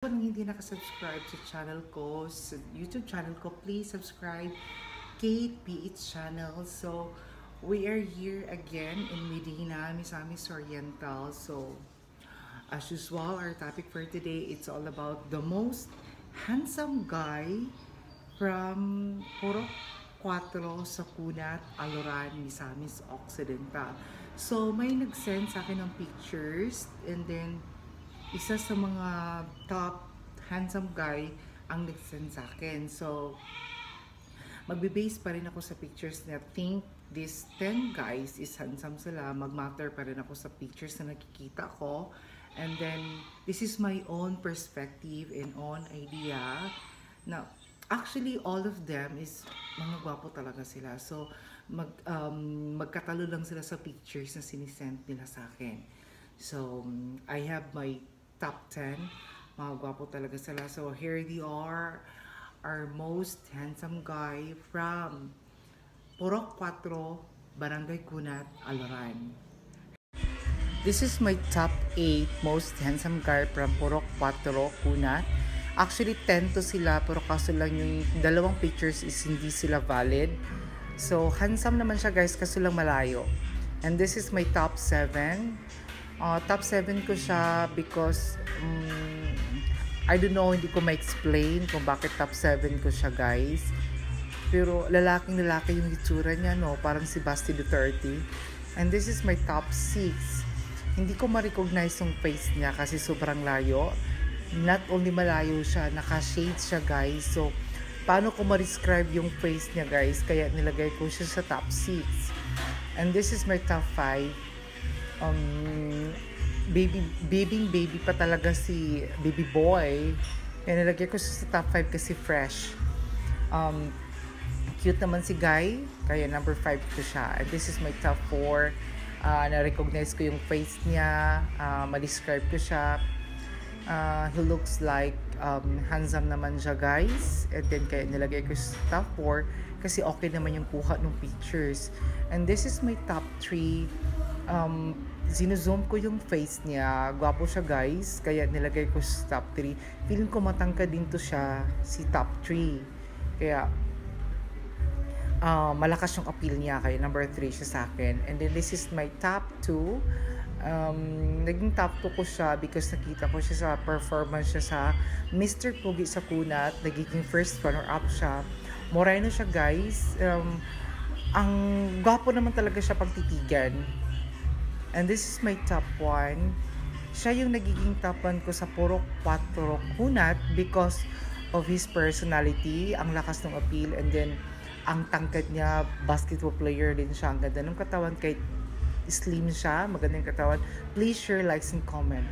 Kung hindi nakasubscribe sa channel ko, sa YouTube channel ko, please subscribe Kate PH channel. So, we are here again in Medina, Misamis Oriental. So, as usual, our topic for today, it's all about the most handsome guy from Purok 4 sa Kunat, Aloran, Misamis Occidental. So, may nag-send sa akin ng pictures and then isa sa mga top handsome guy ang nag-send sa akin. So, magbe-base pa rin ako sa pictures na think these 10 guys is handsome sila. Mag-matter pa rin ako sa pictures na nakikita ko. And then, this is my own perspective and own idea na actually all of them is mga gwapo talaga sila. So, magkatalo lang sila sa pictures na sinisend nila sa akin. So, I have my top 10. Mga gwapo talaga sila. So, here they are. Our most handsome guy from Purok 4, Barangay Kunat, Aloran. This is my top 8 most handsome guy from Purok 4, Kunat. Actually, 10 to sila, pero kaso lang yung dalawang pictures is hindi sila valid. So, handsome naman siya guys, kaso lang malayo. And this is my top 7. Top 7 ko siya because I don't know, hindi ko ma-explain kung bakit top 7 ko siya guys. Pero lalaking lalaki yung itsura niya, no? Parang si Basti Duterte. And this is my top 6. Hindi ko ma-recognize yung face niya kasi sobrang layo. Not only malayo siya, naka-shade siya guys. So, paano ko ma-describe yung face niya guys? Kaya nilagay ko siya sa top 6. And this is my top 5. Baby pa talaga si baby boy. Kaya nilagay ko sa top 5 kasi fresh. Cute naman si Guy, kaya number 5 ko siya. And this is my top 4. Na-recognize ko yung face niya, ma-describe ko siya. He looks like handsome naman siya guys. And then kaya nilagay ko sa top 4 kasi okay naman yung kuha ng pictures. And this is my top 3. Zino-zoom ko yung face niya. Gwapo siya guys. Kaya nilagay ko sa top 3. Feeling ko matangkad din to siya si top 3. Kaya malakas yung appeal niya. Kaya number 3 siya sa akin. And then this is my top 2. Naging top 2 ko siya because nakita ko siya sa performance siya sa Mr. Pogi sa Kunat. Nagiging first runner-up siya. Moreno siya guys. Ang gwapo naman talaga siya pagtitigan. And this is my top 1. Siya yung nagiging top 1 ko sa Purok 4 Kunat because of his personality, ang lakas ng appeal, and then ang tangkad niya, basketball player din siya. Ang ganda ng katawan, kahit slim siya, magandang katawan. Please share, likes, and comment.